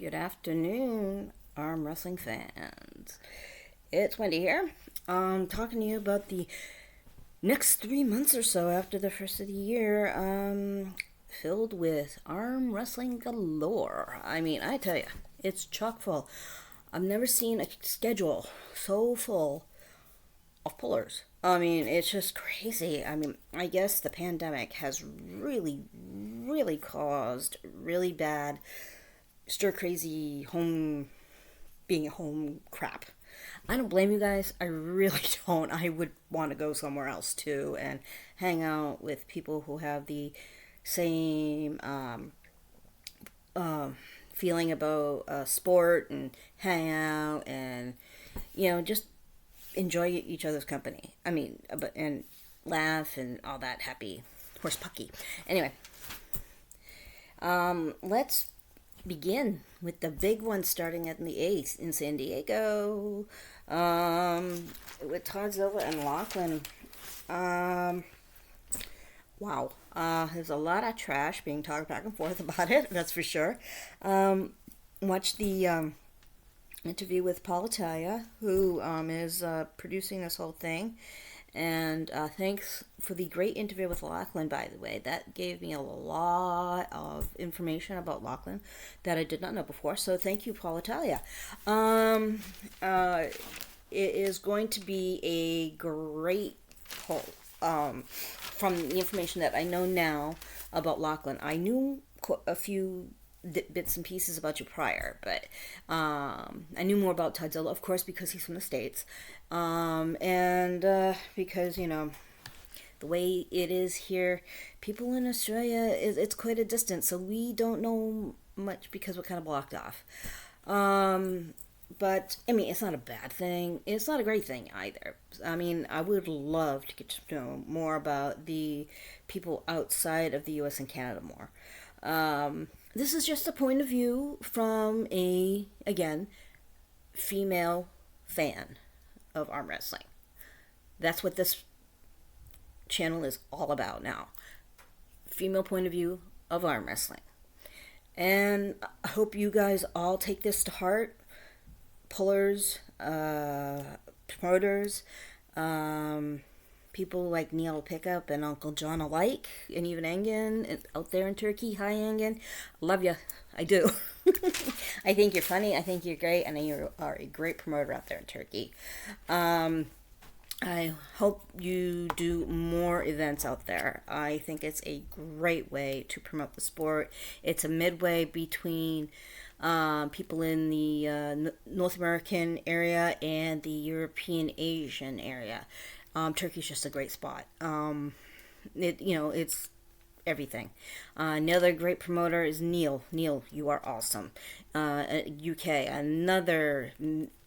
Good afternoon, arm wrestling fans. It's Wendy here. Talking to you about the next 3 months or so after the first of the year, filled with arm wrestling galore. I mean, I tell you, it's chock full. I've never seen a schedule so full of pullers. I mean, it's just crazy. I mean, I guess the pandemic has really caused really bad stir crazy home being home crap. I don't blame you guys. I really don't. I would want to go somewhere else too and hang out with people who have the same feeling about sport and hang out and just enjoy each other's company. I mean, and laugh and all that happy horse pucky. Anyway, let's begin with the big one starting at the 8th in San Diego, with Todzilla and Lachlan. Wow. There's a lot of trash being talked back and forth about it, that's for sure. Watch the interview with Paul Italia, who is producing this whole thing. And thanks for the great interview with Lachlan, by the way. That gave me a lot of information about Lachlan that I did not know before. So thank you, Paul Italia. It is going to be a great poll. From the information that I know now about Lachlan, I knew a few bits and pieces about you prior, but I knew more about Todzilla, of course, because he's from the States, and because the way it is here, people in Australia it's quite a distance, so we don't know much because we're kind of blocked off. But I mean, it's not a bad thing. It's not a great thing either. I mean, I would love to get to know more about the people outside of the U.S. and Canada more. This is just a point of view from again, female fan of arm wrestling. That's what this channel is all about now. Female point of view of arm wrestling. And I hope you guys all take this to heart. Pullers, promoters, people like Neil Pickup and Uncle John alike, and even Engen out there in Turkey. Hi, Engen. Love you. I do. I think you're funny. I think you're great. And you are a great promoter out there in Turkey. I hope you do more events out there. I think it's a great way to promote the sport. It's a midway between people in the North American area and the European Asian area. Turkey's just a great spot. It's everything. Another great promoter is Neil. Neil, you are awesome. UK, another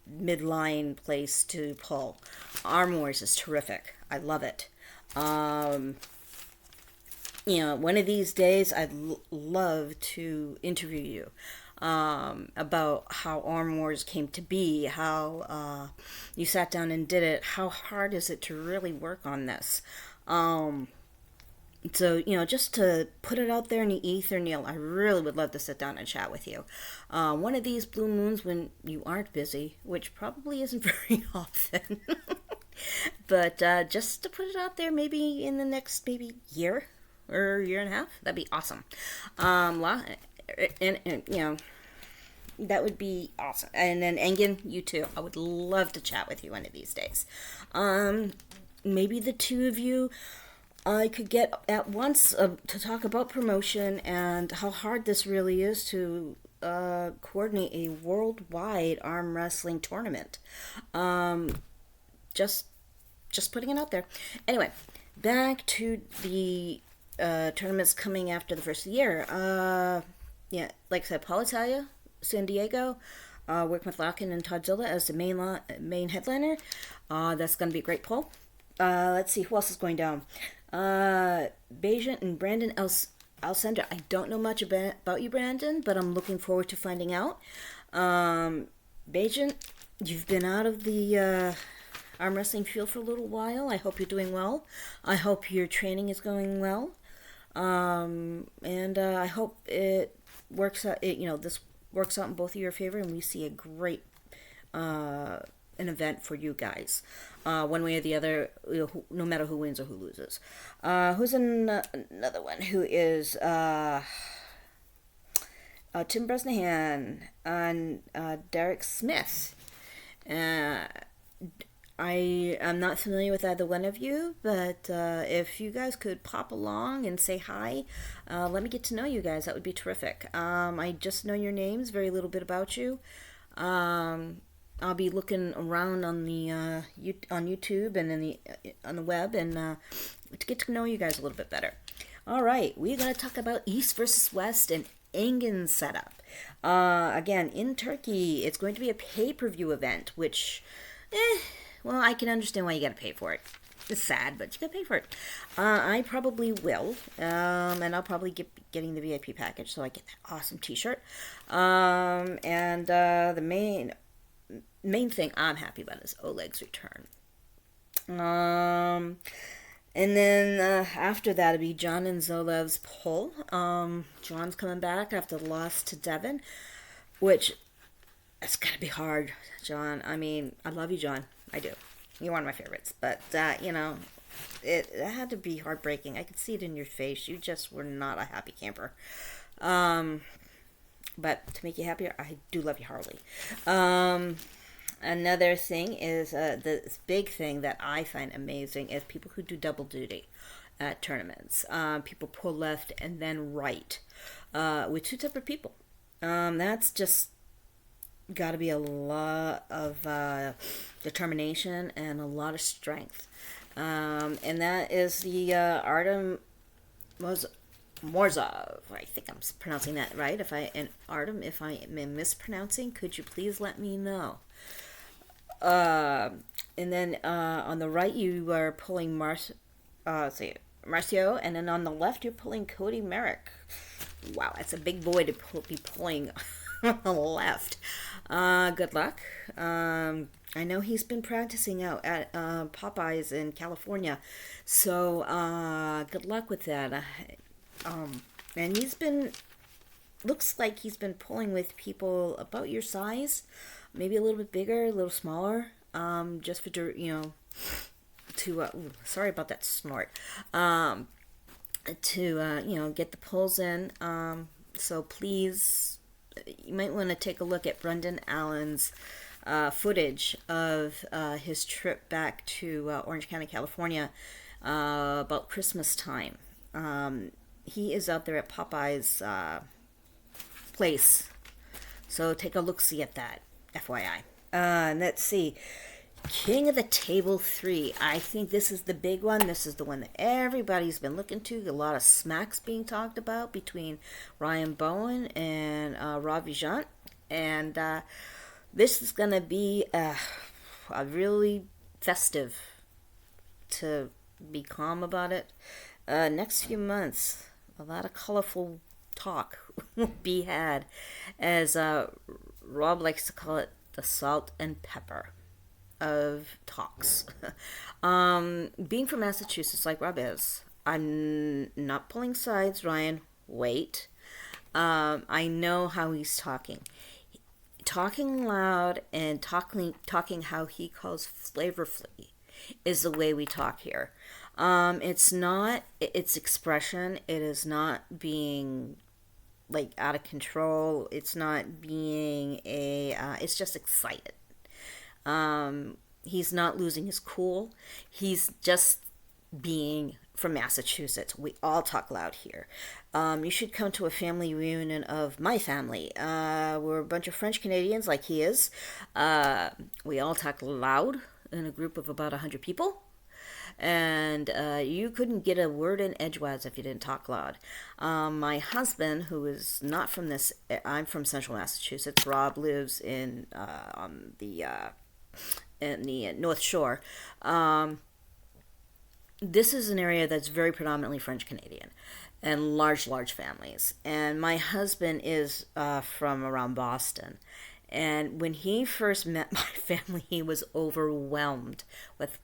midline place to pull. Arm Wars is terrific. I love it. One of these days I'd love to interview you about how Arm Wars came to be, how you sat down and did it, how hard is it to really work on this. So, just to put it out there in the ether, Neil, I really would love to sit down and chat with you. One of these blue moons when you aren't busy, which probably isn't very often. But just to put it out there, maybe in the next year or year and a half, that'd be awesome. That would be awesome. And then Engen, you too. I would love to chat with you one of these days. Maybe the two of you I could get at once to talk about promotion and how hard this really is to coordinate a worldwide arm wrestling tournament. Just putting it out there. Anyway, back to the tournaments coming after the first of the year. Like I said, Paul Italia, San Diego, working with Lachlan and Todzilla as the main headliner. That's going to be a great pull. Let's see, who else is going down? Beijing and Brandon Alcindor. I don't know much about you, Brandon, but I'm looking forward to finding out. Beijing, you've been out of the arm wrestling field for a little while. I hope you're doing well. I hope your training is going well. And I hope it works out. This works out in both of your favor, and we see a great an event for you guys, one way or the other, no matter who wins or who loses. Who's another one who is Tim Bresnahan and Derek Smith. I am not familiar with either one of you, but if you guys could pop along and say hi, let me get to know you guys. That would be terrific. I just know your names, very little bit about you. I'll be looking around on the on YouTube and on the web, and to get to know you guys a little bit better. All right, we're gonna talk about East versus West and Engen setup. Again, in Turkey, it's going to be a pay-per-view event, which, well, I can understand why you gotta pay for it. It's sad, but you gotta pay for it. I probably will, and I'll probably getting the VIP package, so I get that awesome T-shirt. And the main thing I'm happy about is Oleg's return. And then after that, it'll be John and Zolev's poll. John's coming back after the loss to Devin, which it's gonna be hard, John. I mean, I love you, John. I do. You're one of my favorites. But, it had to be heartbreaking. I could see it in your face. You just were not a happy camper. But to make you happier, I do love you, Harley. Another thing is this big thing that I find amazing is people who do double duty at tournaments. People pull left and then right with two separate people. That's just got to be a lot of determination and a lot of strength. And that is the Artem Morzov. I think I'm pronouncing that right. Artem, if I am mispronouncing, could you please let me know? And then on the right you are pulling Marcio, and then on the left you're pulling Cody Merrick. Wow, that's a big boy to be pulling on the left. Good luck. I know he's been practicing out at Popeyes in California, so good luck with that. And looks like he's been pulling with people about your size, maybe a little bit bigger, a little smaller, just for, sorry about that snort, to, get the pulls in. So please, you might want to take a look at Brendan Allen's footage of his trip back to Orange County, California, about Christmas time. He is out there at Popeye's place. So take a look-see at that, FYI. Let's see. King of the Table 3. I think this is the big one. This is the one that everybody's been looking to. A lot of smacks being talked about between Ryan Bowen and Rob Vijant. And this is going to be a really festive, to be calm about it. Next few months, a lot of colorful talk will be had, as Rob likes to call it, the salt and pepper of talks. Being from Massachusetts like Rob is, I'm not pulling sides, Ryan. Wait. I know how he's talking. Talking loud and talking how he calls flavorfully is the way we talk here. It's not, it's expression. It is not being like out of control. It's not being it's just excited. He's not losing his cool. He's just being from Massachusetts. We all talk loud here. You should come to a family reunion of my family. We're a bunch of French Canadians like he is. We all talk loud in a group of about 100 people. And you couldn't get a word in edgewise if you didn't talk loud. My husband, who is not from this, I'm from Central Massachusetts. Rob lives in the North Shore. This is an area that's very predominantly French Canadian and large families. And my husband is from around Boston. And when he first met my family, he was overwhelmed with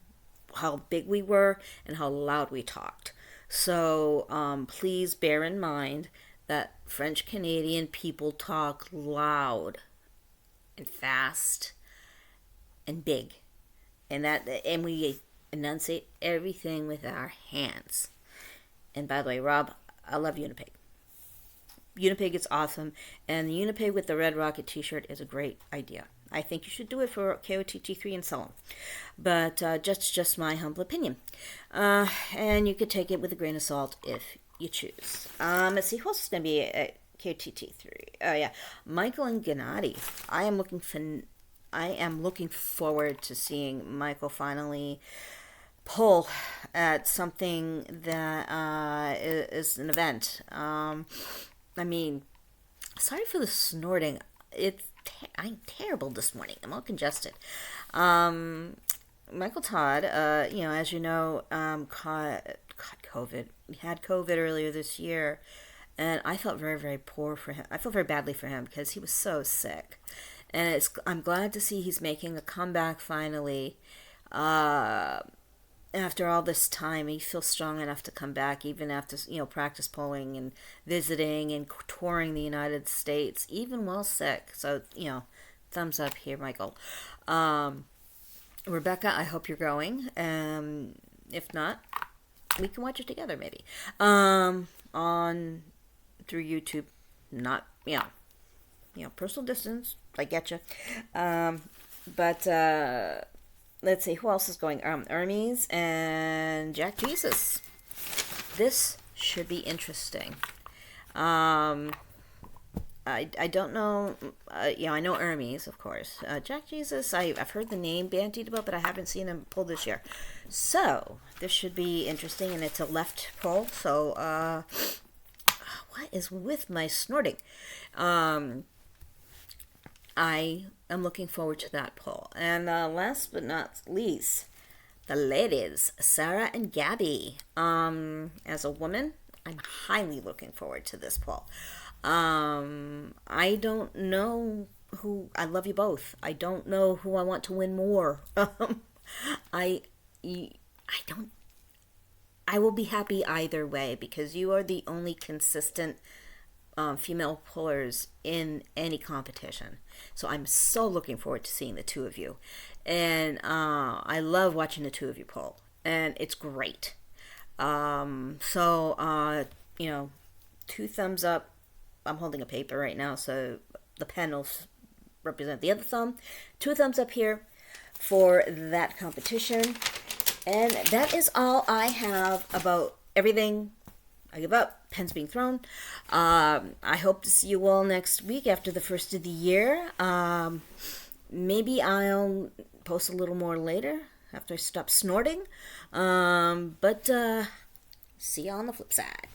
how big we were and how loud we talked. So please bear in mind that French Canadian people talk loud and fast and big, and we enunciate everything with our hands. And by the way, Rob, I love Unipig. Unipig is awesome, and the Unipig with the Red Rocket T-shirt is a great idea. I think you should do it for KOTT3 and sell them. But just my humble opinion. And you could take it with a grain of salt if you choose. Let's see, who else is going to be at KOTT3? Oh, yeah. Michael and Gennady. I am looking forward to seeing Michael finally pull at something that is an event. I mean, sorry for the snorting. I'm terrible this morning. I'm all congested. Michael Todd, as you know, caught COVID. He had COVID earlier this year, and I felt very, very poor for him. I felt very badly for him because he was so sick. And I'm glad to see he's making a comeback finally. After all this time, he feels strong enough to come back, even after, practice polling and visiting and touring the United States, even while sick. So, thumbs up here, Michael. Rebecca, I hope you're going. If not, we can watch it together, maybe. Through YouTube. Not, personal distance. I get you. But let's see, who else is going? Hermes and Jack Jesus. This should be interesting. I don't know. I know Hermes, of course. Jack Jesus, I've heard the name bandied about, but I haven't seen him pull this year. So this should be interesting, and it's a left pull. So what is with my snorting? I am looking forward to that poll. And last but not least, the ladies, Sarah and Gabby. As a woman, I'm highly looking forward to this poll. I don't know who. I love you both. I don't know who I want to win more. I don't. I will be happy either way because you are the only consistent female pullers in any competition. So I'm so looking forward to seeing the two of you. And I love watching the two of you pull. And it's great. Two thumbs up. I'm holding a paper right now, so the pen will represent the other thumb. 2 thumbs up here for that competition. And that is all I have about everything. I give up. Pens being thrown. I hope to see you all next week after the first of the year. Maybe I'll post a little more later after I stop snorting. But see you on the flip side.